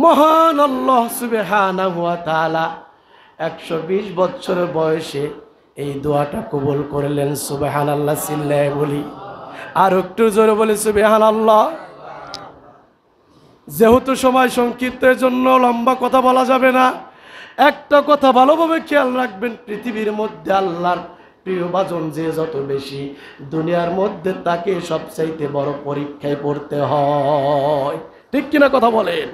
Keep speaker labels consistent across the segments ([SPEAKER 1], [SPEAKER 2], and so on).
[SPEAKER 1] মহান আল্লাহ সুবহানাহু ওয়া তাআলা 120 বছর বয়সে এই দোয়াটা কবুল করলেন। সুবহানাল্লাহ চিল্লায়ে বলি, আর একটু জোরে বলি সুবহানাল্লাহ। যেহেতু সময় সংক্ষিপ্তের জন্য লম্বা কথা বলা যাবে না, একটা কথা ভালোভাবে খেয়াল রাখবেন, পৃথিবীর মধ্যে আল্লাহর প্রিয় ভাজন যে যত বেশি, দুনিয়ার মধ্যে তাকে সবচাইতে বড় পরীক্ষায় পড়তে হয়। ঠিক কিনা কথা বলেন?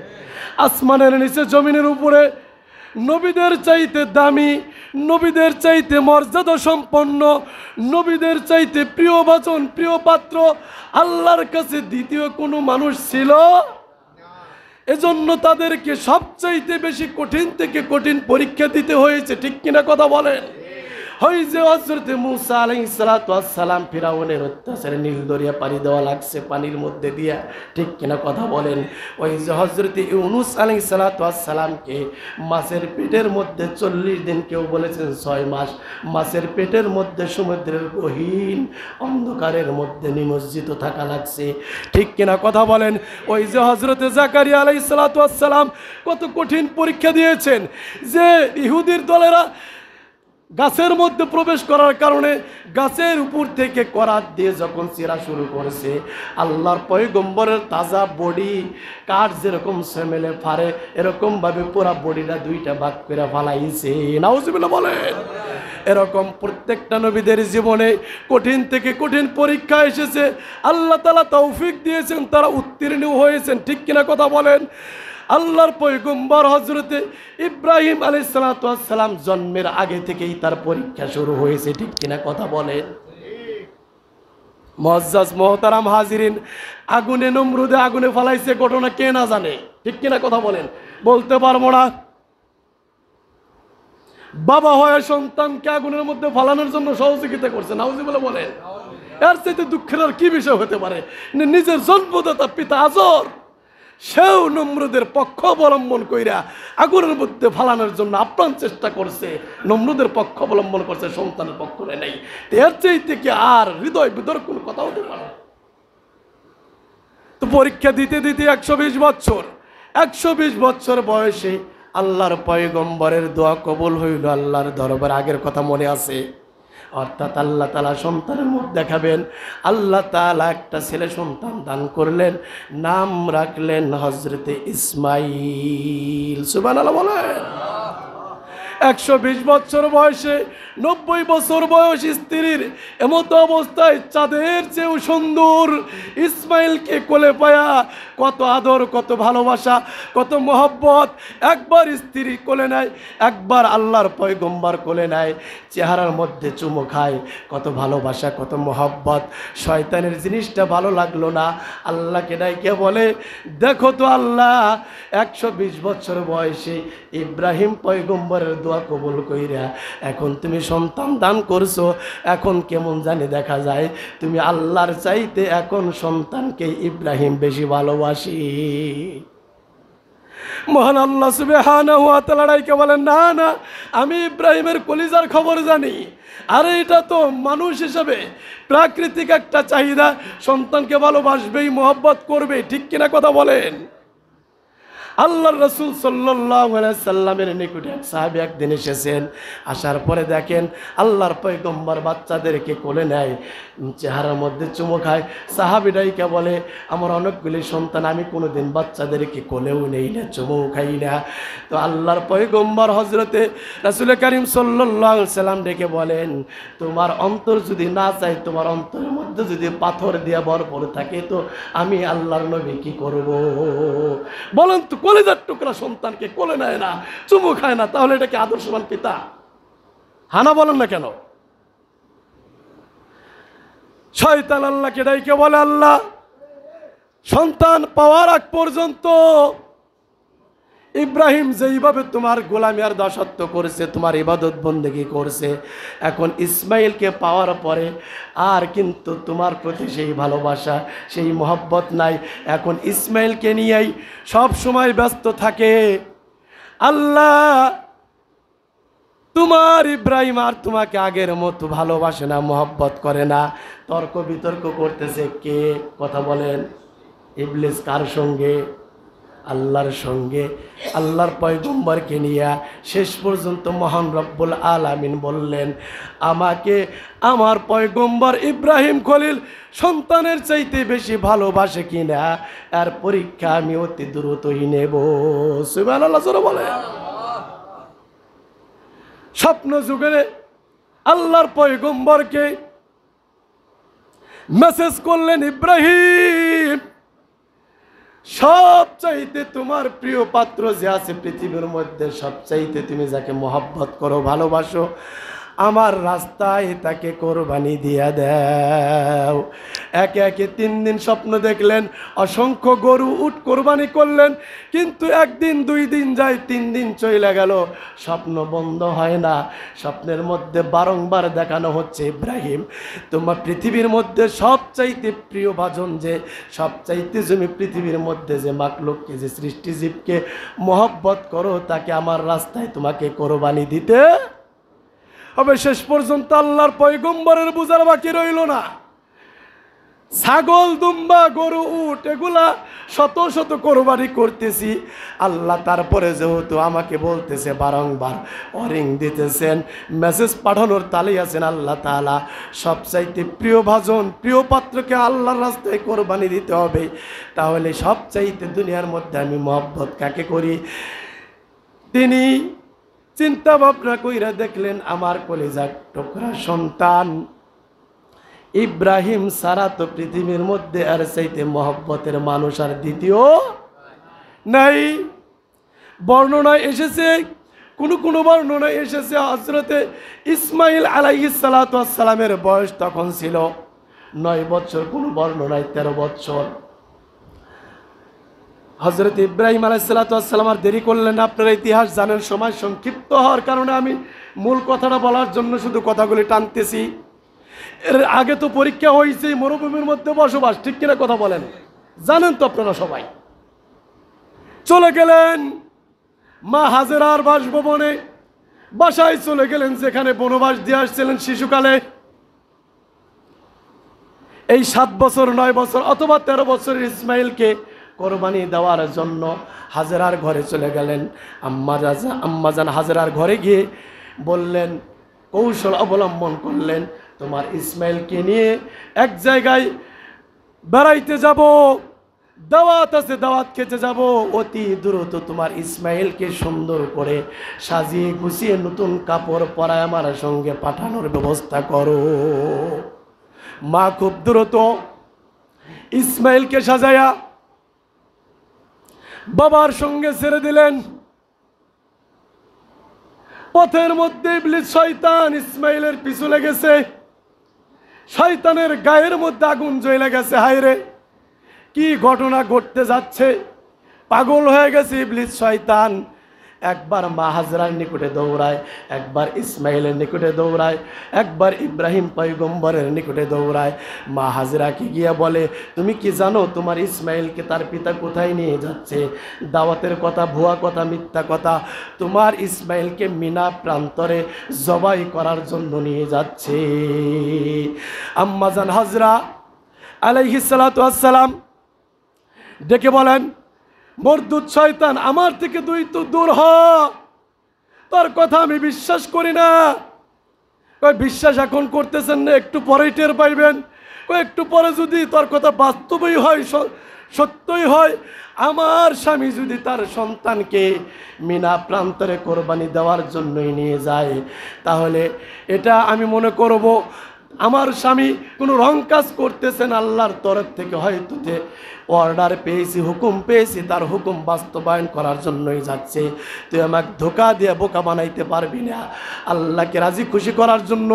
[SPEAKER 1] আসমানের নিচে জমিনের উপরে নবীদের চাইতে দামি, নবীদের চাইতে মর্যাদা সম্পন্ন, নবীদের চাইতে প্রিয় ভাজন, প্রিয় পাত্র আল্লাহর কাছে দ্বিতীয় কোনো মানুষ ছিল? এজন্য তাদেরকে সবচাইতে বেশি কঠিন থেকে কঠিন পরীক্ষা দিতে হয়েছে। ঠিক কিনা কথা বলেন? ওই যে হযরত মূসা আলাইহিস সালাতু ওয়াস সালাম ফিরাউনের অত্যাচারে নীল দরিয়া পাড়ি দেওয়া লাগছে পানির মধ্যে দিয়া। ঠিক কিনা কথা বলেন? ওই যে হযরত ইউনূস আলাইহিস সালাতু ওয়াস সালামকে মাছের পেটের মধ্যে 40 দিন, কেউ বলেছেন 6 মাস, মাছের পেটের মধ্যে সমুদ্রের গহীন অন্ধকারের মধ্যে নিমজ্জিত থাকা লাগছে। ঠিক কিনা কথা বলেন? ওই যে হযরত জাকারিয়া আলাইহিস সালাতু ওয়াস সালাম কত কঠিন পরীক্ষা দিয়েছেন, যে ইহুদির দলেরা গাছের মধ্যে প্রবেশ করার কারণে গাছের উপর থেকে করাত দিয়ে যখন চিরা শুরু করেছে, আল্লাহর পয়গম্বরের তাজা বডি কাঠ যেরকম সেমেলে ফারে এরকম ভাবে পুরা বডিটা দুইটা ভাগ করে ফালাইছে। নাউজুবিল্লাহ বলেন। এরকম প্রত্যেকটা নবীদের জীবনে কঠিন থেকে কঠিন পরীক্ষা এসেছে, আল্লাহ তাআলা তৌফিক দিয়েছেন, তারা উত্তীর্ণ হয়েছেন। ঠিক কিনা কথা বলেন? আল্লাহর পয়গম্বর হযরতে ইব্রাহিম আলাইহিস সালাতু ওয়াস সালাম জন্মের আগে থেকেই তার পরীক্ষা শুরু হয়েছে। ঠিক কিনা কথা বলেন? মুআজ্জাজ মুহতারাম হাজিরিন, আগুনে নমরুদে আগুনে ফালাইছে, ঘটনা কে না জানে? ঠিক কিনা কথা বলেন? বলতে পারবো না। বাবা হয়ে সন্তানকে আগুনের মধ্যে ফালানোর জন্য সহযোগিতা করছে। নাউজুবিল্লাহ বলেন। এর চাইতে দুঃখের আর কি বিষয় হতে পারে? নিজের জন্মদাতা পিতা আজর, সেও নমরুদের পক্ষ অবলম্বন কইরা আগুনের মধ্যে ফালানোর জন্য আপ্রাণ চেষ্টা করছে, নমরুদের পক্ষ অবলম্বন করছে, সন্তানের পক্ষ নেই। এর চাইতে কি আর হৃদয় বিদর কোনো কথা হতে পারে? তো পরীক্ষা দিতে দিতে 120 বছর বয়সে আল্লাহর পয়গম্বরের দোয়া কবুল হইল আল্লাহর দরবারে। আগের কথা মনে আছে? অর্থাৎ আল্লাহ তাআলা সন্তানের মুখ দেখাবেন। আল্লাহ তাআলা একটা ছেলে সন্তান দান করলেন, নাম রাখলেন হযরতে ইসমাইল। সুবহানাল্লাহ বলেন। 120 বছর বয়সে 90 বছর বয়স স্ত্রীর এমতো অবস্থায় চাঁদের চেয়েও সুন্দর ইসমাইলকে কোলে পায়া কত আদর, কত ভালোবাসা, কত মহব্বত। একবার স্ত্রী কোলে নেয়, একবার আল্লাহর পয়গম্বর কোলে নেয়, চেহারার মধ্যে চুমু খায়, কত ভালোবাসা, কত মহব্বত। শয়তানের জিনিসটা ভালো লাগলো না, আল্লাহকে ডাইকে বলে, দেখো তো আল্লাহ, 120 বছর বয়সে ইব্রাহিম পয়গম্বরের দোয়া কবুল কইরা এখন তুমি সন্তান দান করছো, এখন কেমন জানি দেখা যায় তুমি আল্লাহর চাইতে এখন সন্তানকে ইব্রাহিম বেশি ভালোবাসি। মহান আল্লাহ সুবহানাহু ওয়া তাআলা ডাইকে বলেন, না না, আমি ইব্রাহিমের কলিজার খবর জানি। আরে এটা তো মানুষ হিসাবে প্রাকৃতিক একটা চাহিদা, সন্তানকে ভালোবাসবেই, মহব্বত করবে। ঠিক কিনা কথা বলেন? আল্লাহর রাসূল সাল্লাল্লাহু আলাইহি সাল্লামের নিকটে এক সাহাবী একদিন এসেছেন। আসার পরে দেখেন আল্লাহর পয়গম্বর বাচ্চাদেরকে কোলে নেয়, চেহারার মধ্যে চুমু খায়। সাহাবীটাইকে বলে, আমার অনেকগুলি সন্তান, আমি কোনোদিন বাচ্চাদেরকে কোলেও নেই না, চুমুও খাই না। তো আল্লাহর পয়গম্বর হযরতে রাসূল কারীম সাল্লাল্লাহু আলাইহি সাল্লাম ডেকে বলেন, তোমার অন্তর যদি না চায়, তোমার অন্তরের মধ্যে যদি পাথর দিয়ে ভরপুর থাকে, তো আমি আল্লাহর নবী কি করব? বলেন তো, কলিজার টুকরা সন্তানকে কোলে নেয় না, চুমু খায় না, তাহলে এটা কি আদর্শবান পিতা? হানা বলেন না কেন? শয়তান আল্লাহকে ডাইকে বলে, আল্লাহ, সন্তান পাওয়ার আগ পর্যন্ত ইব্রাহিম যেইভাবে তোমার গোলামি আর দাসত্ব করেছে, তোমার ইবাদত বন্দেগী করছে, এখন ইসমাইলকে পাওয়ার পরে আর কিন্তু তোমার প্রতি সেই ভালোবাসা, সেই মহব্বত নাই। এখন ইসমাইলকে নিয়েই সব সময় ব্যস্ত থাকে। আল্লাহ, তোমার ইব্রাহিম আর তোমাকে আগের মতো ভালোবাসে না, মহব্বত করে না। তর্ক বিতর্ক করতেছে কে? কথা বলেন। ইবলিস কার সঙ্গে? আল্লাহর সঙ্গে আল্লাহর পয়গম্বরকে নিয়ে শেষ পর্যন্ত মহান রব্বুল আলামিন বললেন, আমাকে আমার পয়গম্বর ইব্রাহিম খলিল সন্তানের চাইতে বেশি ভালোবাসে কিনা আর পরীক্ষা আমি অতি দ্রুতই নেব। সুবহানাল্লাহ জোরে বলে। স্বপ্ন যুগে আল্লাহর পয়গম্বরকে মেসেজ করলেন, ইব্রাহিম সবচাইতে তোমার প্রিয় পাত্র যে আছে পৃথিবীর মধ্যে, সবচাইতে তুমি যাকে মহব্বত করো, ভালোবাসো, আমার রাস্তায় তাকে কোরবানি দিয়া দাও। একে একে 3 দিন স্বপ্ন দেখলেন, অসংখ্য গরু উট কোরবানি করলেন, কিন্তু 1 দিন 2 দিন যায়, 3 দিন চলে গেল, স্বপ্ন বন্ধ হয় না। স্বপ্নের মধ্যে বারংবার দেখানো হচ্ছে, ইব্রাহিম তোমার পৃথিবীর মধ্যে সবচাইতে প্রিয় ভাজন যে, সবচাইতে তুমি পৃথিবীর মধ্যে যে মাখলুককে, যে সৃষ্টিজীবকে মহব্বত করো, তাকে আমার রাস্তায় তোমাকে কোরবানি দিতে হবে। শেষ পর্যন্ত আল্লাহর পয়গম্বরের বুঝার বাকি রইল না। ছাগল, দুম্বা, গরু, উট এগুলা শত শত কোরবানি করতেছি, আল্লাহ তারপরে যেহেতু আমাকে বলতেছে, বারংবার ওয়ার্নিং দিতেছেন, মেসেজ পাঠানোর তালেই আছেন আল্লাহ তাআলা, সবচাইতে প্রিয় ভাজন, প্রিয় পাত্রকে আল্লাহর রাস্তায় কোরবানি দিতে হবে। তাহলে সবচাইতে দুনিয়ার মধ্যে আমি মহব্বত কাকে করি? তিনি চিন্তা ভাবনা কইরা দেখলেন, আমার কলিজার টুকরা সন্তান ইব্রাহিম সারা তো পৃথিবীর মধ্যে আর চাইতে মহব্বতের মানুষ আর দ্বিতীয় নাই। বর্ণনায় এসেছে, কোন বর্ণনায় এসেছে হযরতে ইসমাইল আলাইহিস সালাতু ওয়াস সালামের বয়স তখন ছিল 9 বছর, কোন বর্ণনায় 13 বছর। হযরত ইব্রাহিম আলাইহিস সালাতু ওয়াস সালাম আর দেরি করলেন। আপনারা ইতিহাস জানেন, সময় সংক্ষিপ্ত হওয়ার কারণে আমি মূল কথাটা বলার জন্য শুধু কথাগুলি টানতেছি। এর আগে তো পরীক্ষা হয়েছে, মরুভূমির মধ্যে বসবাস, ঠিক কিনা কথা বলেন, জানেন তো আপনারা সবাই। চলে গেলেন মা হাজেরার বাসভবনে, বাসায় চলে গেলেন যেখানে বনবাস দিয়ে আসছিলেন শিশুকালে। এই 7 বছর 9 বছর অথবা 13 বছরের ইসমাইলকে কোরবানি দেওয়ার জন্য হাজেরার ঘরে চলে গেলেন। আম্মাজান হাজেরার ঘরে গিয়ে বললেন, কৌশল অবলম্বন করলেন, তোমার ইসমাইলকে নিয়ে এক জায়গায় বেড়াইতে যাব, দাওয়াত আছে, দাওয়াত খেতে যাব, অতি দ্রুত তোমার ইসমাইলকে সুন্দর করে সাজিয়ে গুছিয়ে নতুন কাপড় পরায় আমার সঙ্গে পাঠানোর ব্যবস্থা করো। মা খুব দ্রুত ইসমাইলকে সাজায়া বাবার সঙ্গে ছেড়ে দিলেন। পথের মধ্যে ইবলিস শয়তান ইসমাইলের পিছু লেগেছে, শয়তানের গায়ের মধ্যে আগুন জ্বলে গেছে। হায়রে, কি ঘটনা ঘটতে যাচ্ছে! পাগল হয়ে গেছে ইবলিস শয়তান। একবার মা হাজরার নিকটে দৌড়ায়, একবার ইসমাইলের নিকটে দৌড়ায়, একবার ইব্রাহিম পয়গম্বরের নিকটে দৌড়ায়। মা হাজরাকে গিয়া বলে, তুমি কি জানো তোমার ইসমাইলকে তার পিতা কোথায় নিয়ে যাচ্ছে? দাওয়াতের কথা, ভুয়া কথা, মিথ্যা কথা। তোমার ইসমাইলকে মিনা প্রান্তরে জবাই করার জন্য নিয়ে যাচ্ছে। আম্মাজান হাজরা আলাইহিস সালাতু ওয়াস সালাম ডেকে বলেন, মরদুদ শয়তান, আমার থেকে তুই তো দূর হ, তোর কথা আমি বিশ্বাস করি না। বিশ্বাস এখন করতেছেন না, একটু পরেই টের পাইবেন। একটু পরে যদি তোর কথা বাস্তবই হয়, সত্যই হয়, আমার স্বামী যদি তার সন্তানকে মিনা প্রান্তরে কোরবানি দেওয়ার জন্যই নিয়ে যায়, তাহলে এটা আমি মনে করব আমার স্বামী কোনো রং কাজ করতেছেন, আল্লাহর তরফ থেকে হয়তো অর্ডার পেয়েছি, হুকুম পেয়েছি, তার হুকুম বাস্তবায়ন করার জন্যই যাচ্ছে। তুই আমাকে ধোকা দিয়ে বোকা বানাইতে পারবি না। আল্লাহকে রাজি খুশি করার জন্য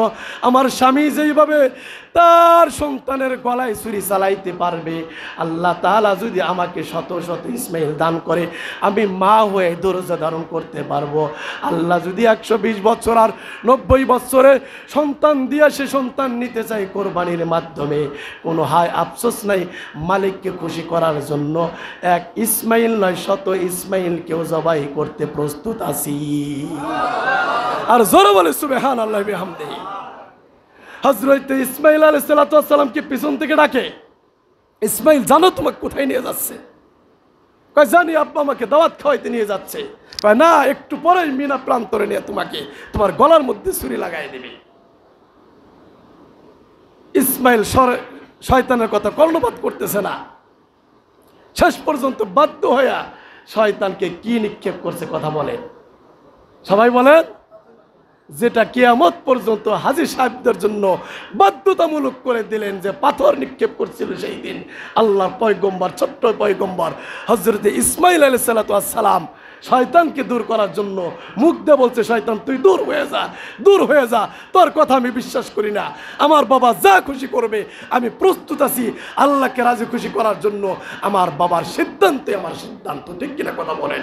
[SPEAKER 1] আমার স্বামী যেইভাবে তার সন্তানের গলায় ছুরি চালাইতে পারবে, আল্লাহ তাআলা যদি আমাকে শত শত ইসমাইল দান করে, আমি মা হয়ে ধৈর্য ধারণ করতে পারবো। আল্লাহ যদি 120 বছর আর 90 বছরের সন্তান দিয়ে সে সন্তান নিতে চাই কোরবানির মাধ্যমে, কোনো হায় আফসোস নাই, মালিককে খুশি করার জন্য এক ইসমাইল নয়, শত ইসমাইলকেও জবাই করতে প্রস্তুত আছি। আর জোরে বলে সুবহানাল্লাহি ওয়া বিহামদিহি। হযরত ইসমাইল আলাইহিস সালাতু ওয়াস সালামকে পিছন থেকে ডাকে, ইসমাইল জানো তোমাকে কোথায় নিয়ে যাচ্ছে? কয় জানি আব্বা আমাকে দাওয়াত খাওয়াইতে নিয়ে যাচ্ছে। কয় না, একটু পরেই মিনা প্রান্তরে নিয়ে তোমাকে তোমার গলার মধ্যে ছুরি লাগাই দিবি। ইসমাইল শয়তানের কথা কর্ণপাত করতেছে না। শেষ পর্যন্ত বাধ্য হইয়া শয়তানকে কি নিক্ষেপ করছে কথা বলেন, সবাই বলেন, যেটা কিয়ামত পর্যন্ত হাজী সাহেবদের জন্য বাধ্যতামূলক করে দিলেন, যে পাথর নিক্ষেপ করছিল সেই দিন আল্লাহর পয়গম্বর, ছোট্ট পয়গম্বর হযরত ইসমাইল আলাইহিস সালাতু ওয়াস সালাম শয়তানকে দূর করার জন্য মুখ দিয়ে বলছে, শয়তান তুই দূর হয়ে যা, দূর হয়ে যা, তোর কথা আমি বিশ্বাস করি না। আমার বাবা যা খুশি করবে আমি প্রস্তুত আছি আল্লাহকে রাজি খুশি করার জন্য। আমার বাবার সিদ্ধান্তে আমার সিদ্ধান্ত, ঠিক কিনা কথা বলেন।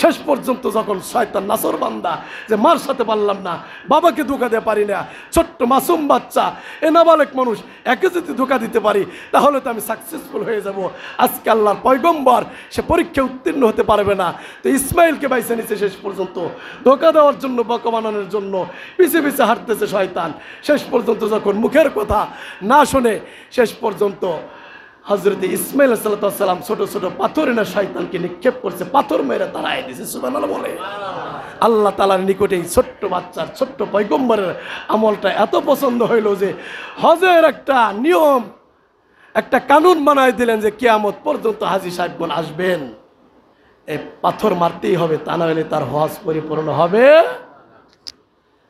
[SPEAKER 1] শেষ পর্যন্ত যখন শয়তান নাসর বান্দা, যে মার সাথে পারলাম না, বাবাকে ধোঁকা দিতে পারি না, ছোট্ট মাসুম বাচ্চা, এ নাবালেক মানুষ, একে যদি ধোঁকা দিতে পারি তাহলে তো আমি সাকসেসফুল হয়ে যাব। আজকে আল্লাহর পয়গম্বর সে পরীক্ষা উত্তীর্ণ হতে পারবে না, তো ইসমাইলকে বাইছে নিছে শেষ পর্যন্ত ধোঁকা দেওয়ার জন্য, বকা বানানোর জন্য পিছে পিছে হাঁটতেছে শয়তান। শেষ পর্যন্ত যখন মুখের কথা না শুনে শেষ পর্যন্ত হযরত ইসমাইল আলাইহিস সালাম ছোট ছোট পাথর এনে শয়তানকে নিক্ষেপ করছে, পাথর মেরে তাড়ায় দিয়েছে। সুবহানাল্লাহ বলে। আল্লাহ তাআলার নিকটে এই ছোট্ট বাচ্চার, ছোট্ট পয়গম্বরের আমলটা এত পছন্দ হইল যে হজের একটা নিয়ম, একটা কানুন বানায় দিলেন যে কিয়ামত পর্যন্ত হাজী সাহেবগণ আসবেন, এই পাথর মারতেই হবে, তা না হলে তার হজ পরিপূর্ণ হবে।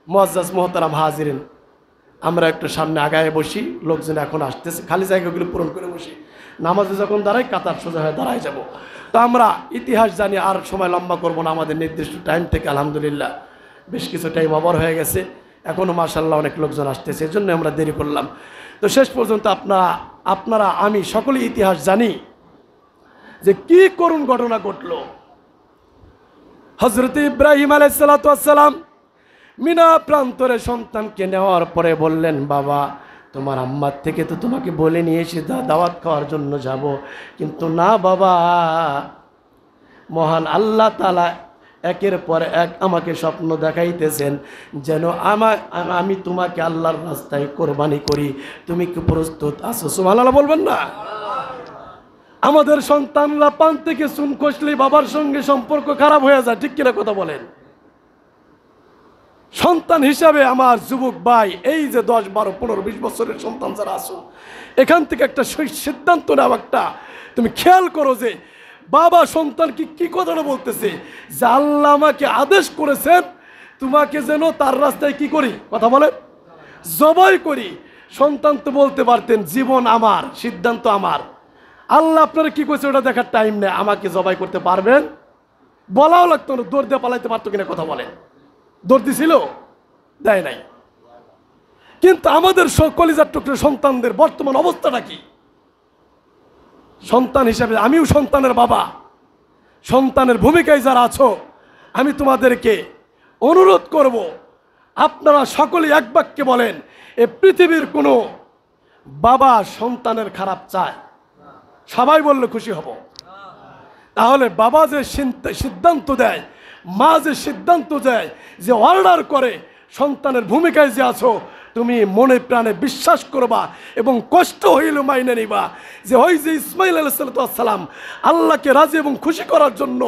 [SPEAKER 1] মুআজ্জাজ মুহতারাম হাজিরিন, আমরা একটু সামনে আগায় বসি, লোকজন এখন আসতেছে, খালি জায়গাগুলো পূরণ করে বসি। নামাজে যখন দাঁড়াই কাতার সোজা হয়ে দাঁড়ায় যাব। তো আমরা ইতিহাস জানি, আর সময় লম্বা করব না, আমাদের নির্দিষ্ট টাইম থেকে আলহামদুলিল্লাহ বেশ কিছু টাইম ওভার হয়ে গেছে, এখনও মাশাআল্লাহ অনেক লোকজন আসতেছে, এই জন্য আমরা দেরি করলাম। তো শেষ পর্যন্ত আপনারা আমি সকলেই ইতিহাস জানি যে কি করুণ ঘটনা ঘটল। হযরত ইব্রাহিম আলাইহিস সালাতু ওয়াস সালাম মিনা প্রান্তরে সন্তানকে নেওয়ার পরে বললেন, বাবা তোমার আম্মার থেকে তো তোমাকে বলে নিয়ে এসে দাওয়াত খাওয়ার জন্য যাব, কিন্তু না বাবা, মহান আল্লাহ তাআলা একের পর এক আমাকে স্বপ্ন দেখাইতেছেন যেন আমি তোমাকে আল্লাহর রাস্তায় কোরবানি করি, তুমি কি প্রস্তুত আছো? সুবহানাল্লাহ বলবেন না? আমাদের সন্তানরা পান থেকে চুন খসলে বাবার সঙ্গে সম্পর্ক খারাপ হয়ে যায়, ঠিক কিনা কথা বলেন। সন্তান হিসাবে আমার যুবক ভাই, এই যে 10, 12, 15, 20 বছরের সন্তান যারা আছো, এখান থেকে একটা সিদ্ধান্ত নাও, একটা তুমি খেয়াল করো যে বাবা সন্তানকে কি কথাটা বলতেছে, যে আল্লাহ আমাকে আদেশ করেছেন তোমাকে যেন তার রাস্তায় কি করি, কথা বলেন, জবাই করি। সন্তান তো বলতে পারতেন জীবন আমার, সিদ্ধান্ত আমার, আল্লাহ আপনারা কি করছে ওটা দেখার টাইম নেই, আমাকে জবাই করতে পারবেন, বলাও লাগতো না, দৌড় দিয়ে পালাইতে পারতো কিনা কথা বলেন। দৌড় দিছিল? দেয় নাই। কিন্তু আমাদের কলিজার টুকরো সন্তানদের বর্তমান অবস্থাটা কি? সন্তান হিসাবে আমিও সন্তানের বাবা, সন্তানের ভূমিকায় যারা আছো, আমি তোমাদেরকে অনুরোধ করব, আপনারা সকলে এক বাক্যে বলেন, এ পৃথিবীর কোনো বাবা সন্তানের খারাপ চায়? সবাই বললে খুশি হব। তাহলে বাবা যে সিদ্ধান্ত দেয়, মা যে সিদ্ধান্ত দেয়, যে অর্ডার করে, সন্তানের ভূমিকায় যে আছো, তুমি মনে প্রাণে বিশ্বাস করবা এবং কষ্ট হইল মাইনে নিবা যে ওই যে ইসমাইল আলাইহিস সালাম আল্লাহকে রাজি এবং খুশি করার জন্য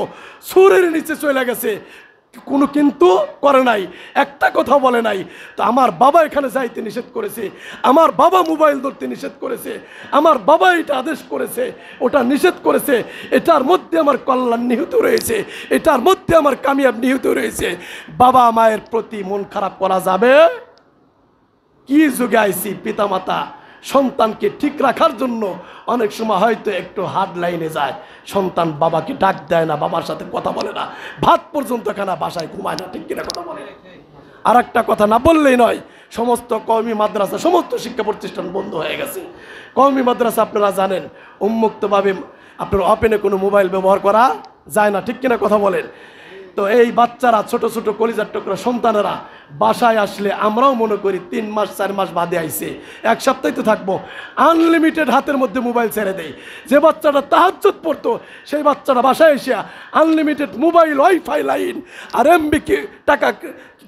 [SPEAKER 1] সুরের নিচে চলে গেছে, কোনো কিন্তু করে নাই, একটা কথা বলে নাই। তো আমার বাবা এখানে যাইতে নিষেধ করেছে, আমার বাবা মোবাইল ধরতে নিষেধ করেছে, আমার বাবা এটা আদেশ করেছে, ওটা নিষেধ করেছে, এটার মধ্যে আমার কল্যাণ নিহিত রয়েছে, এটার মধ্যে আমার কামিয়াব নিহিত রয়েছে। বাবা মায়ের প্রতি মন খারাপ করা যাবে? কি যুগে আইছি, পিতামাতা সন্তানকে ঠিক রাখার জন্য অনেক সময় হয়তো একটু হার্ড লাইনে যায়, সন্তান বাবাকে ডাক দেয় না, বাবার সাথে কথা বলে না, ভাত পর্যন্ত খানা, বাসায় ঘুমায় না, ঠিক কিনা কথা বলে। আর একটা কথা না বললেই নয়, সমস্ত কওমি মাদ্রাসা, সমস্ত শিক্ষা প্রতিষ্ঠান বন্ধ হয়ে গেছে। কওমি মাদ্রাসা আপনারা জানেন উন্মুক্তভাবে আপনার ওপেনে কোনো মোবাইল ব্যবহার করা যায় না, ঠিক কিনা কথা বলেন। তো এই বাচ্চারা, ছোট ছোট কলিজার টুকরা সন্তানেরা বাসায় আসলে আমরাও মনে করি 3 মাস 4 মাস বাদে আইছে, 1 সপ্তাহ তো থাকবো, আনলিমিটেড হাতের মধ্যে মোবাইল ছেড়ে দেয়। যে বাচ্চাটা তাহাজ্জুদ পড়তো সেই বাচ্চাটা বাসায় এসে আনলিমিটেড মোবাইল, ওয়াইফাই লাইন আর এমবি টাকা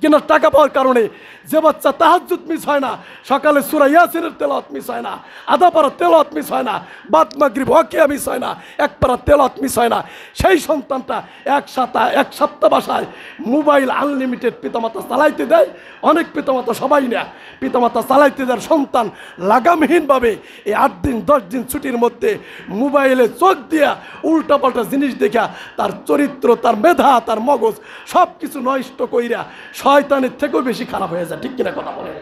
[SPEAKER 1] কেনার টাকা পাওয়ার কারণে যে বাচ্চা তাহাজ্জুদ মিস হয় না, সকালে সূরা ইয়াসিনের তেলাওয়াত মিস হয় না, আধা পারা তেলাওয়াত মিস হয় না, বাদ মাগরিব ওয়াকিয়া মিস হয় না, 1 পারা তেলাওয়াত মিস হয় না, সেই সন্তানটা এক সপ্তাহ বাসায় মোবাইল আনলিমিটেড পিতামাতা চালাইতে দেয়। অনেক পিতামাতা, সবাই না, পিতামাতা চালাইতে দেয়, সন্তান লাগামহীনভাবে এই 8 দিন 10 দিন ছুটির মধ্যে মোবাইলে চোখ দিয়া উল্টাপাল্টা জিনিস দেখা তার চরিত্র, তার মেধা, তার মগজ সব কিছু নষ্ট কইরা শয়তানের থেকেও বেশি খারাপ হয়ে যায়। ঠিক কিনা কথা বলে?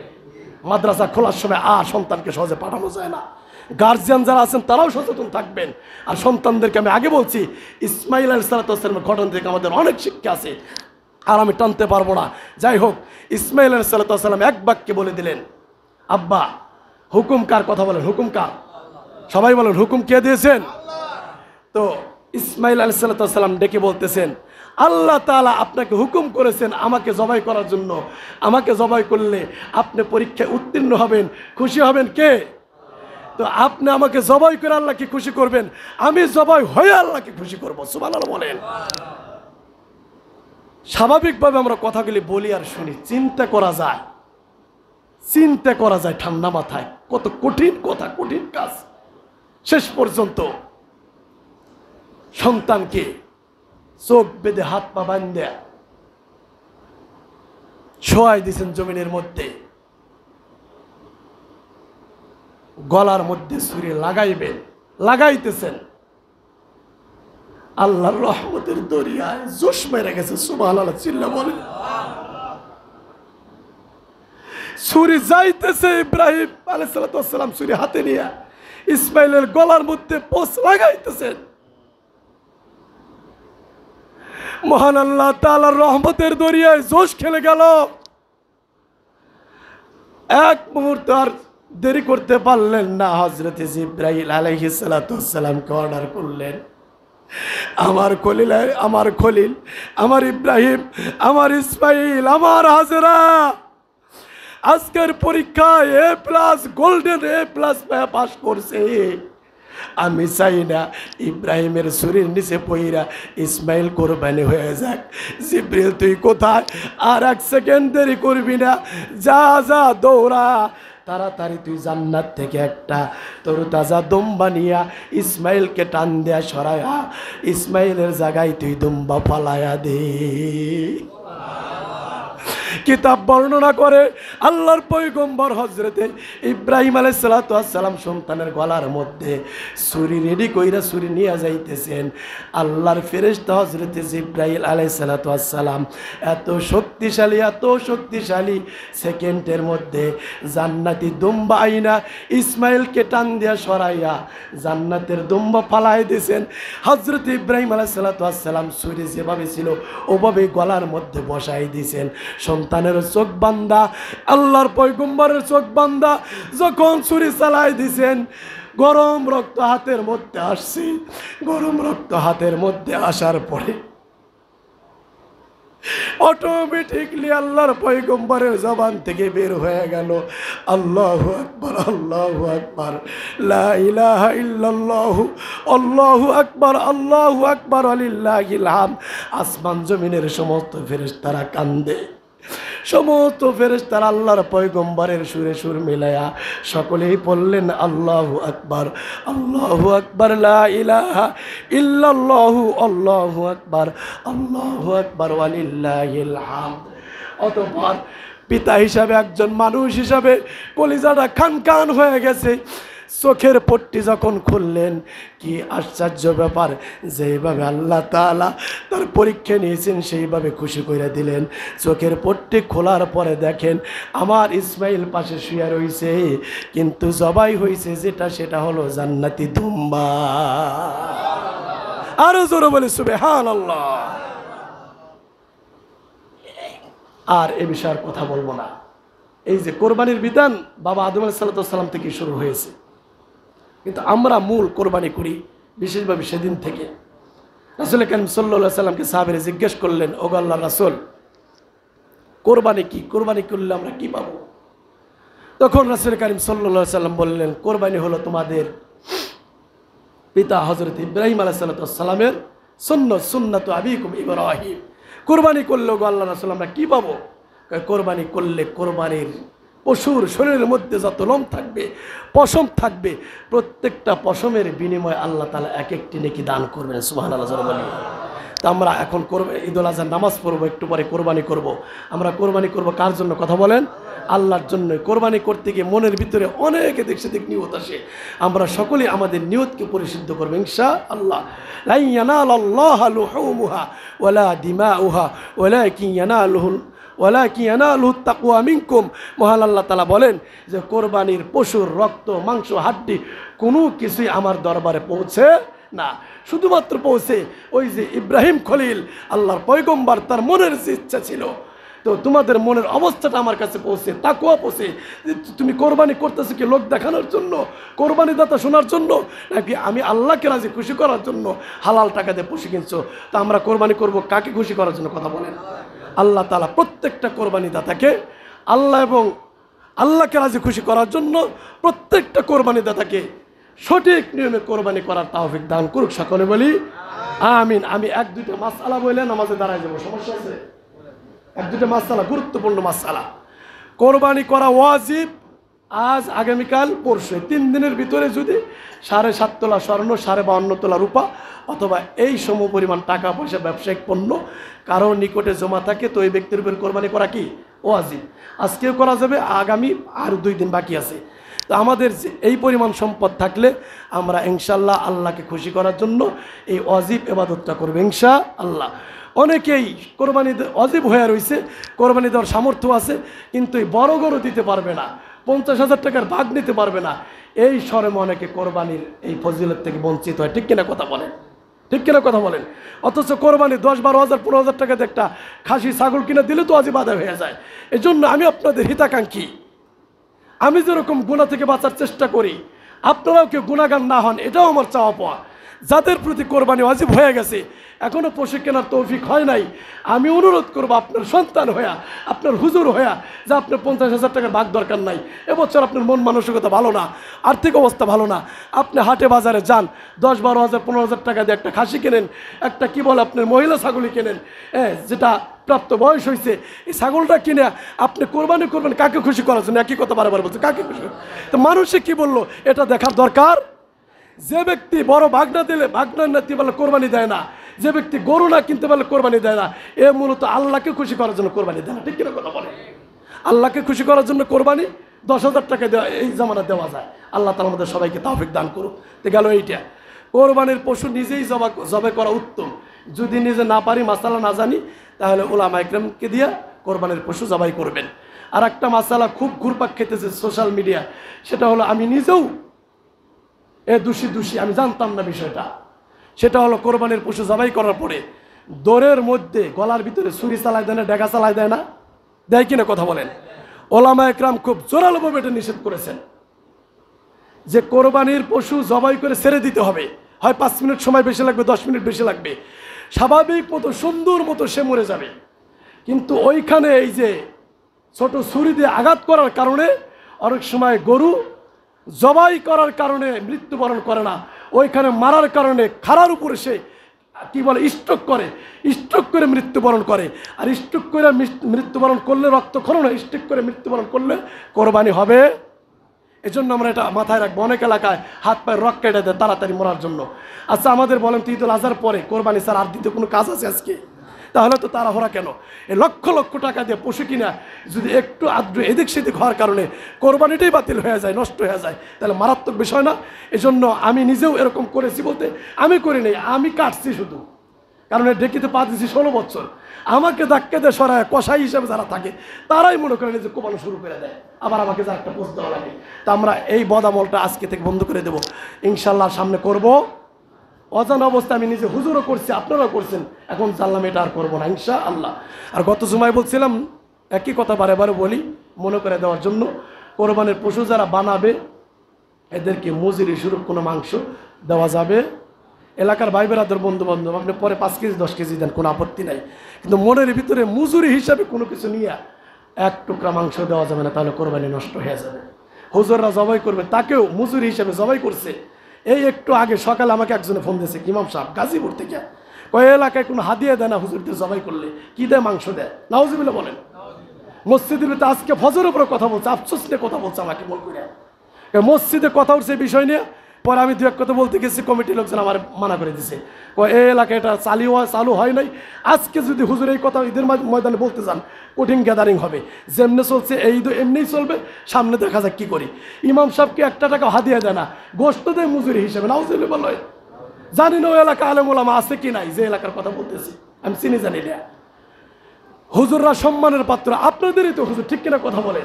[SPEAKER 1] মাদ্রাসা খোলার সময় সন্তানকে সহজে পাঠানো যায় না। গার্জিয়ান যারা আছেন তারাও সচেতন থাকবেন। আর সন্তানদেরকে আমি আগে বলছি, ইসমাইল আলাইহিস সালামের ঘটনা থেকে আমাদের অনেক শিক্ষা আছে, আর আমি টানতে পারবো না। যাই হোক, ইসমাইল আলাইহিস সালাম এক বাক্যে বলে দিলেন, আব্বা হুকুম কার? কথা বলেন, হুকুম কার? সবাই বলেন, হুকুম কে দিয়েছেন? তো ইসমাইল আলাইহিস সালাম ডেকে বলতেছেন, আল্লাহ তাআলা আপনাকে হুকুম করেছেন আমাকে জবাই করার জন্য। আমাকে জবাই করলে আপনি পরীক্ষায় উত্তীর্ণ হবেন, খুশি হবেন কে? তো আপনি আমাকে জবাই করে আল্লাহকে খুশি করবেন, আমি জবাই হয়ে আল্লাহকে খুশি করবো। সুবহানাল্লাহ বলেন। স্বাভাবিকভাবে আমরা কথাগুলি বলি আর শুনি, চিন্তা করা যায় ঠান্ডা মাথায়, কত কঠিন কথা, কঠিন কাজ। শেষ পর্যন্ত সন্তানকে চোখ বেঁধে হাত পা বাঁধে শোয়াই দিয়েছেন জমিনের মধ্যে, গলার মধ্যে ছুরি লাগাইতেছেন। আল্লাহর রহমতের দরিয়ায় জোশ মেরে গেছে। সুবহানাল্লাহ চিল্লা বলেন। ছুরি যাইতেছে, ইব্রাহিম আলাইহিস সালাম ছুরি হাতে নিয়ে ইসমাইলের গলার মধ্যে পোঁচ লাগাইতেছেন। মহান আল্লাহ তাআলার রহমতের দরিয়ায় জোশ খেলে গেল। এক মুহূর্ত আর দেরি করতে পারলেন না, হযরত জিবরাইল আলাইহিস সালামকে অর্ডার করলেন, আমার খলিল, আমার ইব্রাহিম, আমার ইসমাইল, আমার হাজেরা আজকের পরীক্ষায় A+ গোল্ডেন A+ পাস করছে। আমি চাই না ইব্রাহিমের ছুরির নিচে পইরা ইসমাইল কোরবানি হয়ে যাক। জিবরিল তুই কোথায়? আর 1 সেকেন্ড দেরি করবি না, যা দৌড়া, তাড়াতাড়ি তুই জান্নাত থেকে একটা তরুতাজা দুম্বা নিয়া ইসমাইলকে টান দেয়া সরায়া ইসমাইলের জায়গায় তুই দুম্বা ফালায়া দে। কিতাব বর্ণনা করে আল্লাহর পয়গম্বর হযরতে ইব্রাহিম আলাইহিস সালাম সন্তানের গলার মধ্যে ছুরি রেডি কইরা ছুরি নিয়ে যাইতেছেন। আল্লাহর ফেরেশতা হযরতে জিবরাইল আলাইহিস সালাম এত শক্তিশালী সেকেন্ডের মধ্যে জান্নাতি দুম্বা আইনা ইসমাইলকে টান দিয়া সরাইয়া জান্নাতের দুম্বা ফালাই দিয়েছেন। হযরতে ইব্রাহিম আলাইহিস সালাম ছুরি যেভাবে ছিল ওভাবে গলার মধ্যে বসাই দিয়েছেন। সন্তানের চোখ বান্দা, আল্লাহর পয়গম্বরের চোখ বান্দা যখন ছুরি চালাই দিছেন, গরম রক্ত হাতের মধ্যে আসছে। গরম রক্ত হাতের মধ্যে আসার পরে অটোমেটিকলি আল্লাহর পয়গম্বরের জবান থেকে বের হয়ে গেল, আল্লাহু আকবার, আল্লাহু আকবার, লা ইলাহা ইল্লাল্লাহু, আল্লাহু আকবার, আল্লাহু আকবার, ওয়ালিল্লাহিল হামদ। আসমান জমিনের সমস্ত ফেরেশতারা কান্দে, সমস্ত ফেরেশতারা আল্লাহর পয়গম্বরের সুরে সুর মিলায়া সকলেই বললেন, আল্লাহু আকবার, আল্লাহু আকবার, লা ইলাহা ইল্লাল্লাহু, আল্লাহু আকবার, আল্লাহু আকবার, ওয়ালিল্লাহিল হামদ। অতঃপর পিতা হিসাবে, একজন মানুষ হিসাবে কলিজাটা খান হয়ে গেছে। চোখের পট্টি যখন খুললেন, কি আশ্চর্য ব্যাপার, যেইভাবে আল্লাহ তাআলা তার পরীক্ষা নিয়েছেন সেইভাবে খুশি করে দিলেন। চোখের পট্টি খোলার পরে দেখেন আমার ইসমাইল পাশে শুয়ে রয়েছে, কিন্তু জবাই হয়েছে সেটা হলো জান্নাতি দুম্বা। আরো জোরে বলে সুবহানাল্লাহ। আর এ বিষয়ের কথা বলবো না। এই যে কোরবানির বিধান বাবা আদম আলাইহিস সালাম থেকে শুরু হয়েছে, কিন্তু আমরা মূল কোরবানি করি বিশেষভাবে সেদিন থেকে। রাসূল কারীম সাল্লাল্লাহু আলাইহি সাল্লামকে সাহাবীরা জিজ্ঞেস করলেন, ওগো আল্লাহর রাসূল, কোরবানি কি, কোরবানি করলে আমরা কি পাবো? তখন রাসূল করিম সাল্লাল্লাহু আলাইহি সাল্লাম বললেন, কোরবানি হলো তোমাদের পিতা হযরত ইব্রাহিম আলাইহিস সালামের সুন্নাত, সুন্নাতু আবিকুম ইব্রাহিম। কোরবানি করলে গো আল্লাহ রাসূল আমরা কি পাবো? কোরবানি করলে কোরবানির পশুর শরীরের মধ্যে যত লোম থাকবে, পশম থাকবে, প্রত্যেকটা পশমের বিনিময়ে আল্লাহ তাআলা এক একটি নেকি দান করবেন। সুবহানাল্লাহ। তা আমরা এখন ঈদুল আজহার নামাজ পড়বো, একটু পরে কোরবানি করব। আমরা কোরবানি করব কার জন্য? কথা বলেন, আল্লাহর জন্য। কোরবানি করতে গিয়ে মনের ভিতরে অনেক এদিক সেদিক নিয়ত আসে, আমরা সকলে আমাদের নিয়তকে পরিশুদ্ধ করবো ইনশাআল্লাহ। লা ইয়ানালাল্লাহু লুহুমুহা ওয়ালা দিমাউহা ওয়ালাকিন ইয়ানালুহু তাকওয়া মিনকুম। মহান আল্লাহ তাআলা বলেন যে কোরবানির পশুর রক্ত, মাংস, হাড্ডি কোনো কিছুই আমার দরবারে পৌঁছে না, শুধুমাত্র পৌঁছে ওই যে ইব্রাহিম খলিল আল্লাহর পয়গম্বর, তার মনের যে ইচ্ছা ছিল, তো তোমাদের মনের অবস্থাটা আমার কাছে পৌঁছে, তাকওয়া পৌঁছে। তুমি কোরবানি করতেছো কি লোক দেখানোর জন্য, কোরবানি দাতা শোনার জন্য, নাকি আমি আল্লাহকে রাজি খুশি করার জন্য হালাল টাকা দিয়ে পশু কিনছো? তা আমরা কোরবানি করব কাকে খুশি করার জন্য? কথা বলেন। আল্লাহ তাআলা প্রত্যেকটা কোরবানি দাতাকে আল্লাহ এবং আল্লাহকে রাজি খুশি করার জন্য প্রত্যেকটা কোরবানি দাতাকে সঠিক নিয়মে কোরবানি করার তৌফিক দান করুক। সকলে বলি আমিন। আমি এক দুইটা মাসআলা বলে নামাজে দাঁড়ায় যাবো, সমস্যা আছে? এক দুইটা মাসআলা, গুরুত্বপূর্ণ মাসআলা। কোরবানি করা ওয়াজিব আজ, আগামীকাল, পরশু, 3 দিনের ভিতরে যদি 7.5 তোলা স্বর্ণ, 52 তোলা রূপা অথবা এই সম পরিমাণ টাকা পয়সা ব্যবসায়িক পণ্য কারো নিকটে জমা থাকে, তো এই ব্যক্তির উপর কোরবানি করা কি ওয়াজিব। আজকেও করা যাবে, আগামী আর 2 দিন বাকি আছে। তো আমাদের এই পরিমাণ সম্পদ থাকলে আমরা ইনশাআল্লাহ আল্লাহকে খুশি করার জন্য এই ওয়াজিব ইবাদতটা করব ইনশাআল্লাহ। অনেকেই কোরবানি ওয়াজিব হয়ে রয়েছে, কোরবানি দেওয়ার সামর্থ্য আছে, কিন্তু এই বড় গরু দিতে পারবে না, 50,000 টাকার ভাগ নিতে পারবে না, এই শরমে অনেকে কোরবানির এই ফজিলত থেকে বঞ্চিত হয়। ঠিক কিনা কথা বলেন? ঠিক কিনা কথা বলেন? অথচ কোরবানি 10, 12,000, 15,000 টাকাতে একটা খাসি ছাগল কিনে দিলে তো ওয়াজিব আদায় হয়ে যায়। এই জন্য আমি আপনাদের হিতাকাঙ্ক্ষী, আমি যেরকম গুনাহ থেকে বাঁচার চেষ্টা করি, আপনারাও কেউ গুনাহগার না হন, এটাও আমার চাওয়া পাওয়া। যাদের প্রতি কোরবানি ওয়াজিব হয়ে গেছে, এখনও পশু কেনার তৌফিক হয় নাই, আমি অনুরোধ করবো আপনার সন্তান হইয়া, আপনার হুজুর হইয়া, যে আপনার 50,000 টাকার ভাগ দরকার নাই, এবছর আপনার মন মানসিকতা ভালো না, আর্থিক অবস্থা ভালো না, আপনি হাটে বাজারে যান, 10, 12,000, 15,000 টাকা দিয়ে একটা খাসি কেনেন, একটা কি বলে আপনার মহিলা ছাগলই কেনেন, যেটা প্রাপ্ত বয়স হয়েছে, এই ছাগলটা কিনে আপনি কোরবানি করবেন কাকে খুশি করার জন্য? একই কথা বারবার বলছে, কাকে খুশি? তো মানুষে কি বললো এটা দেখার দরকার। যে ব্যক্তি বড় ভাগ না দিলে, ভাগ না দিতে পারলে কোরবানি দেয় না, যে ব্যক্তি গরু না কিনতে পারলে কোরবানি দেয় না, এ মূলত আল্লাহকে খুশি করার জন্য কোরবানি দেয় না। ঠিক কিনা কথা বলে? আল্লাহকে খুশি করার জন্য কোরবানি 10,000 টাকা দেওয়া এই জামানা দেওয়া যায়। আল্লাহ তাআলা আমাদের সবাইকে তৌফিক দান করুক। তো গেল এইটা। কোরবানির পশু নিজেই জবাই করা উত্তম। যদি নিজে না পারি, মাসালা না জানি, তাহলে উলামা ইকরামকে দিয়ে কোরবানির পশু জবাই করবেন। আর একটা মাসালা খুব ঘুরপাক খেতেছে সোশ্যাল মিডিয়া, সেটা হলো, আমি নিজেও দোষী, আমি জানতাম না বিষয়টা। সেটা হলো কোরবানির পশু জবাই করার পরে দৌড়ের মধ্যে গলার ভিতরে ছুরি চালাই দেয় না, ডেগা চালাই দেয় না, দেয় কিনা কথা বলেন? ওলামা একরাম খুব জোরালোভাবে এটা নিষেধ করেছেন যে কোরবানির পশু জবাই করে ছেড়ে দিতে হবে, হয় 5 মিনিট সময় বেশি লাগবে, 10 মিনিট বেশি লাগবে, স্বাভাবিক মতো সুন্দর মতো সে মরে যাবে। কিন্তু ওইখানে এই যে ছোট ছুরি দিয়ে আঘাত করার কারণে অনেক সময় গরু জবাই করার কারণে মৃত্যুবরণ করে না, ওইখানে মারার কারণে খাড়ার উপরে সে কি বলে স্ট্রোক করে মৃত্যুবরণ করে। আর স্ট্রোক করে মৃত্যুবরণ করলে রক্তক্ষরণ হয়, স্ট্রোক করে মৃত্যুবরণ করলে কোরবানি হবে। এজন্য আমরা এটা মাথায় রাখবো। অনেক এলাকায় হাত পায়ে রক কেটে দেয় তাড়াতাড়ি মরার জন্য। আচ্ছা, আমাদের বলেন তো ঈদুল আজহার পরে কোরবানি স্যার আর দিতে কোনো কাজ আছে আজকে? তাহলে তো তাড়াহুড়া কেন? এই লক্ষ লক্ষ টাকা দিয়ে পশু কিনা যদি একটু আদ্র এদিক সেদিক হওয়ার কারণে কোরবানিটাই বাতিল হয়ে যায়, নষ্ট হয়ে যায়, তাহলে মারাত্মক বিষয় না? এজন্য আমি নিজেও এরকম করেছি, বলতে আমি করি নাই, আমি কাটছি শুধু, কারণ ডেকিতে পা দিয়েছি 16 বছর। আমাকে ধাক্কা দিয়ে সরায় কষাই হিসেবে যারা থাকে তারাই মনে করেন যে কোপানো শুরু করে দেয়, আবার আমাকে যা একটা পোস্ট দেওয়া লাগে। তা আমরা এই বদামলটা আজকে থেকে বন্ধ করে দেবো ইনশাল্লাহ, সামনে করব। অজানা অবস্থা আমি নিজে হুজুরও করছি, আপনারাও করছেন, এখন জানলাম এটা আর করবো না ইনশাআল্লাহ। আর গত জুমায় বলছিলাম, একই কথা বারে বারে বলি মনে করে দেওয়ার জন্য, কোরবানির পশু যারা বানাবে এদেরকে মজুরি স্বরূপ কোনো মাংস দেওয়া যাবে। এলাকার ভাই বেরাদের বন্ধু বান্ধব আপনি পরে 5 কেজি 10 কেজি দেন, কোনো আপত্তি নাই, কিন্তু মনের ভিতরে মজুরি হিসাবে কোনো কিছু নিয়ে এক টুকরা মাংস দেওয়া যাবে না, তাহলে কোরবানি নষ্ট হয়ে যাবে। হুজুররা জবাই করবে, তাকেও মজুরি হিসেবে জবাই করছে। এই একটু আগে সকালে আমাকে একজনে ফোন দিয়েছে, ইমাম সাহেব গাজীপুর থেকে, কয় এলাকায় কোনো হাদিয়া দেয় না হুজুরদের জবাই করলে, কি দেয়? মাংস দেয়। নাউজুবিল্লাহ বলেন। মসজিদের ভিতরে আজকে ফজরের উপরে কথা বলছে, আফসোস নিয়ে কথা বলছে আমাকে বল করে, মসজিদে কথা উঠছে এই বিষয় নিয়ে। পরে আমি দু এক কথা বলতে গেছি, কমিটির লোকজন আমার মানা করে দিছে, এই এলাকায় এটা চালু হয় নাই। আজকে যদি হুজুর এই কথা ঈদের ময়দানে বলতে যান, কঠিন গ্যাদারিং হবে। যেমনি চলছে এই তো এমনিই চলবে, সামনে দেখা যাক কি করি। ইমাম সাহেবকে একটা টাকা হাদিয়া দেয় না, গোশত দেয় মজুরি হিসেবে। নাউজুবিল্লাহ বলে, জানি না ওই এলাকা আলেম ওলামা আছে কি নাই, যে এলাকার কথা বলতেছি আমি চিনি জানি না। হুজুররা সম্মানের পাত্র, আপনাদেরই তো হুজুর, ঠিক কিনা কথা বলে।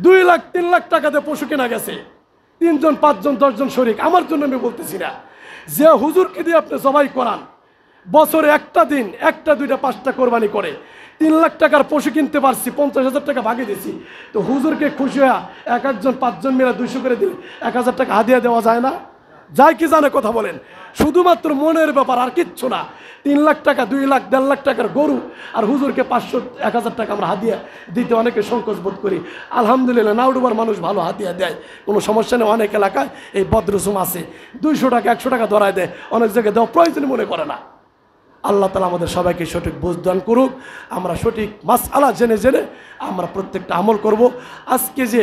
[SPEAKER 1] 2 লাখ 3 লাখ টাকাতে পশু কেনা গেছে, 3 জন 5 জন 10 জন শরিক। আমার জন্য আমি বলতেছি না, যে হুজুরকে দিয়ে আপনি জবাই করান, বছরে একটা দিন 1টা 2টা 5টা কোরবানি করে 3 লাখ টাকার পশু কিনতে পারছি, 50,000 টাকা ভাগে দিয়েছি, তো হুজুরকে খুশি হয়ে এক একজন 5 জন মিলে 200 করে দিলে 1000 টাকা হাদিয়া দেওয়া যায় না? যায় কি জানে? কথা বলেন। শুধুমাত্র মনের ব্যাপার, আর কিচ্ছু না। 3 লাখ টাকা 2 লাখ 1.5 লাখ টাকার গরু, আর হুজুরকে 500 1000 টাকা আমরা হাদিয়া দিতে অনেকে সংকোচ বোধ করি। আলহামদুলিল্লাহ নাউডুবার মানুষ ভালো হাদিয়া দেয়, কোনো সমস্যা নেই। অনেক এলাকায় এই বদরসুম আছে, 200 টাকা 100 টাকা ধরায় দেয়, অনেক জায়গায় দেওয়া প্রয়োজন মনে করে না। আল্লাহ তাআলা আমাদের সবাইকে সঠিক বুঝ দান করুক, আমরা সঠিক মাসআলা জেনে জেনে আমরা প্রত্যেকটা আমল করব। আজকে যে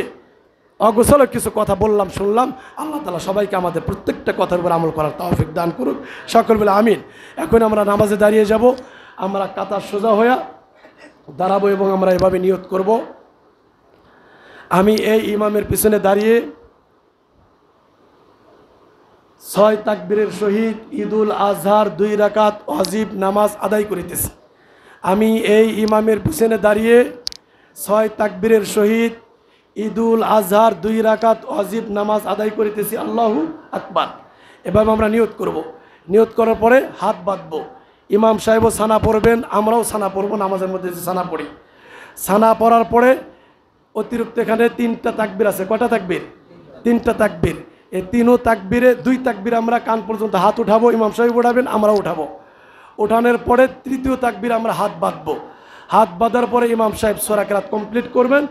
[SPEAKER 1] অগোছালো কিছু কথা বললাম শুনলাম, আল্লাহ তাআলা সবাইকে আমাদের প্রত্যেকটা কথার উপর আমল করার তৌফিক দান করুক, সকল বলে আমিন। এখন আমরা নামাজে দাঁড়িয়ে যাব, আমরা কাতার সোজা হয়ে দাঁড়াবো এবং আমরা এভাবে নিয়ত করব, আমি এই ইমামের পিছনে দাঁড়িয়ে 6 তাকবীরের সহিত ঈদুল আজহার 2 রাকাত ওয়াজিব নামাজ আদায় করিতেছি। আমি এই ইমামের পিছনে দাঁড়িয়ে 6 তাকবীরের সহিত ঈদুল আজহার 2 রাকাত ওয়াজিব নামাজ আদায় করিতেছি। আল্লাহু আকবার। এভাবে আমরা নিয়ত করব। নিয়ত করার পরে হাত বাঁধবো। ইমাম সাহেবও সানা পড়বেন, আমরাও সানা পড়বো, নামাজের মধ্যে যে সানা পড়ি। সানা পড়ার পরে অতিরিক্ত এখানে 3টা তাকবীর আছে। কয়টা তাকবীর? 3টা তাকবীর। এই 3 তাকবীরে 2 তাকবীর আমরা কান পর্যন্ত হাত উঠাবো, ইমাম সাহেব উঠাবেন, আমরাও উঠাবো। ওঠানোর পরে 3য় তাকবীর আমরা হাত বাঁধবো। হাত বাঁধার পরে ইমাম সাহেব সূরা কেরাত কমপ্লিট করবেন,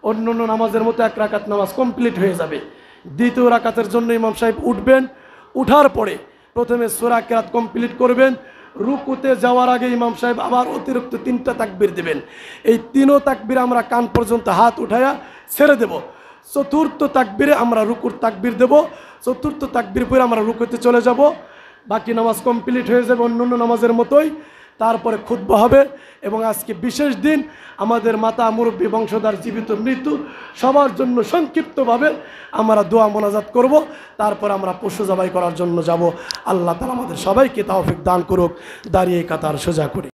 [SPEAKER 1] অন্য অন্য নামাজের মতো 1 রাকাত নামাজ কমপ্লিট হয়ে যাবে। 2য় রাকাতের জন্য ইমাম সাহেব উঠবেন, উঠার পরে প্রথমে সূরা কেরাত কমপ্লিট করবেন। রুকুতে যাওয়ার আগে ইমাম সাহেব আবার অতিরিক্ত 3টা তাকবীর দেবেন। এই 3 তাকবীর আমরা কান পর্যন্ত হাত উঠায়া ছেড়ে দেব। 4র্থ তাকবীরে আমরা রুকুর তাকবীর দেব। 4র্থ তাকবীর পরে আমরা রুকুতে চলে যাব। বাকি নামাজ কমপ্লিট হয়ে যাবে অন্য অন্য নামাজের মতোই। তারপরে খুতবা হবে এবং আজকে বিশেষ দিন, আমাদের মাতা মুরব্বী বংশধর জীবিত মৃত্যু সবার জন্য সংক্ষিপ্তভাবে আমরা দোয়া মোনাজাত করব। তারপর আমরা পশু জবাই করার জন্য যাব। আল্লাহ তাআলা আমাদের সবাইকে তৌফিক দান করুক। দাঁড়িয়ে কাতার সোজা করি।